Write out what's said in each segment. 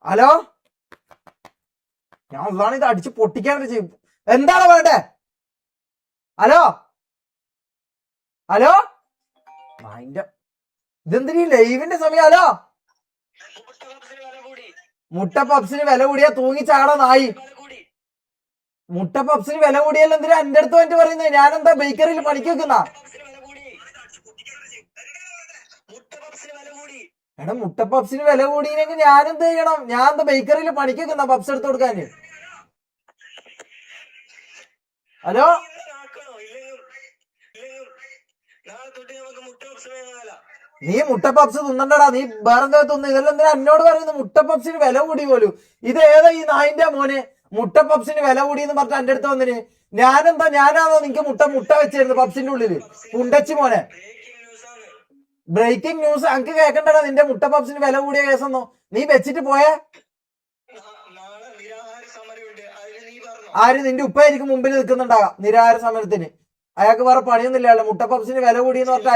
Hello, ഞാൻ ഒന്നാണ് ഇത് അടിച്ച് പൊട്ടിക്കാൻ ചെയ്യും. എന്താണ് വേണ്ടേ? ഹലോ ഹലോ, അതിന്റെ ഇതെന്തിനീ ലൈവിന്റെ സമയം? ഹലോ, മുട്ട പപ്സിന് വില കൂടിയാ തൂങ്ങിച്ചാടാ നായി. മുട്ട പപ്സിന് വില കൂടിയല്ലോ, എന്തിനാ എന്റെ അടുത്ത് വേണ്ടി പറയുന്നത്? ഞാനെന്താ ബേക്കറിയിൽ പണിക്ക് വെക്കുന്ന? എടാ, മുട്ട പപ്സിന് വില കൂടിയെങ്കിൽ ഞാൻ എന്ത് ചെയ്യണം? ഞാൻ എന്താ ബേക്കറിയിൽ പണിക്ക് വെക്കുന്ന പപ്സ് എടുത്ത് കൊടുക്കാന്? ഹലോ, നീ മുട്ട പപ്സ് തിന്നണ്ടടാ, നീ വേറെന്താ തിന്നു? ഇതെല്ലാം എന്തിനാ എന്നോട് പറയുന്നത്? മുട്ട പപ്സിന് വില കൂടി പോലും. ഇത് ഏതാ ഈ നായിന്റെ മോനെ? മുട്ട പപ്സിന് വില കൂടി എന്ന് പറഞ്ഞ എന്റെ അടുത്ത് വന്നിന്. ഞാനാണോ നിങ്ങക്ക് മുട്ട വെച്ചിരുന്നു പപ്സിന്റെ ഉള്ളില്? കുണ്ടച്ചി മോനെ, ബ്രേക്കിംഗ് ന്യൂസ് അനക്ക് കേക്കണ്ടടാ. നിന്റെ മുട്ട പപ്സിന് വില കൂടിയ കേസൊന്നോ നീ വെച്ചിട്ട് പോയേ? ആര്? നിന്റെ ഉപ്പായിരിക്കും മുമ്പിൽ നിൽക്കുന്നുണ്ടാകാം നിരാഹാര സമരത്തിന്. അയാൾക്ക് വേറെ പണിയൊന്നുമില്ലല്ലോ. മുട്ട പപ്സിന് വില കൂടിയെന്ന് പറഞ്ഞിട്ട്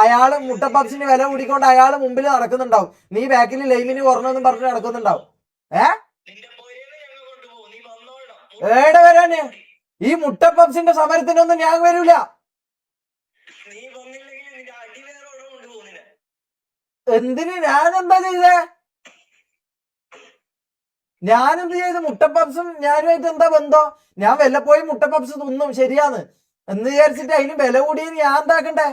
അയാള് മുട്ട പപ്സിന് വില കൂടിക്കൊണ്ട് അയാള് മുമ്പിൽ നടക്കുന്നുണ്ടാവും. നീ ബാക്കിൽ ലൈമിന് കുറഞ്ഞെന്നും പറഞ്ഞിട്ട് നടക്കുന്നുണ്ടാവും. ഏടെ വരാന്? ഈ മുട്ട പപ്സിന്റെ സമരത്തിനൊന്നും ഞാൻ വരൂല. എന്തിന്? ഞാനെന്താ ചെയ്തേ? ഞാനെന്ത് ചെയ്ത്? മുട്ട പപ്സും ഞാനുമായിട്ട് എന്താ ബന്ധം? ഞാൻ വല്ലപ്പോഴും മുട്ട പപ്സ് തിന്നും, ശരിയാന്ന് എന്ന് വിചാരിച്ചിട്ട് അതിന് വില കൂടിയെന്ന് ഞാൻ എന്താക്കണ്ടേ?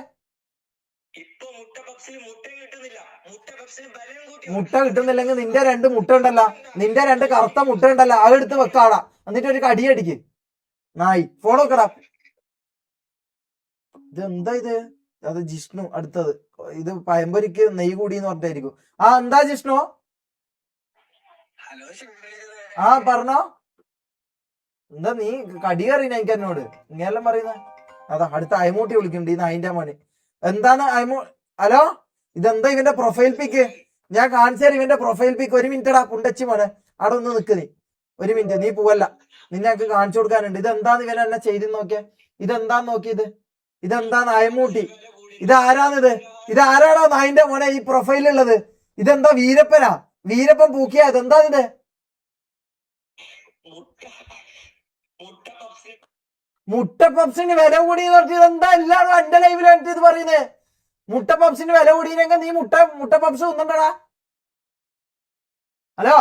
മുട്ട കിട്ടുന്നില്ലെങ്കിൽ നിന്റെ 2 മുട്ട ഉണ്ടല്ലോ, നിന്റെ 2 കറുത്ത മുട്ട ഉണ്ടല്ലോ, അതെടുത്ത് വെക്കാടാ. എന്നിട്ട് ഒരു കടിയടിക്ക് നായി. ഫോൺ വെക്കടാ. ഇതെന്താ ഇത്? അത് ജിഷ്ണു അടുത്തത്. ഇത് പയമ്പൊരിക്ക് നെയ്യ് കൂടിന്ന് പറഞ്ഞിട്ടായിരിക്കും. എന്താ ജിഷ്ണു? പറഞ്ഞോ. എന്താ നീ കടി കറിയുന്ന എനിക്ക് എന്നോട് ഇങ്ങനെല്ലാം പറയുന്ന? അതാ അടുത്ത അയമൂട്ടി വിളിക്കുന്നുണ്ട് ഈ നായിന്റെ മോന്. എന്താണ് ഹലോ, ഇതെന്താ ഇവന്റെ പ്രൊഫൈൽ പിക്ക്? ഞാൻ കാണിച്ചു തരാം ഇവന്റെ പ്രൊഫൈൽ പിക്ക്. 1 മിനിറ്റടാ കുണ്ടച്ചി മോനെ, അവിടെ ഒന്ന് നിക്ക് നീ. 1 മിനിറ്റ്, നീ പോവല്ല, നിന്നെ ഞങ്ങൾക്ക് കാണിച്ചു കൊടുക്കാനുണ്ട്. ഇതെന്താന്ന് ഇവൻ എന്നെ ചെയ്തെന്ന് നോക്കിയേ. ഇതെന്താന്ന് നോക്കിയത്? ഇതെന്താന്ന് അയമൂട്ടി? ഇതാരാണിത്? ഇതാരാടാ നായിന്റെ മോനെ ഈ പ്രൊഫൈലുള്ളത്? ഇതെന്താ വീരപ്പനാ? വീരപ്പൻ പൂക്കിയാ? ഇതെന്താ ഇത്? മുട്ട പപ്സിന് വില കൂടി പറഞ്ഞത് എന്താ? എല്ലാവരും എന്റെ ലൈവിലായിട്ട് ഇത് പറയുന്നത്. മുട്ട പപ്സിന് വില കൂടിയെങ്കിൽ നീ മുട്ട പപ്സ് തിന്നണ്ടടാ. ഹലോ.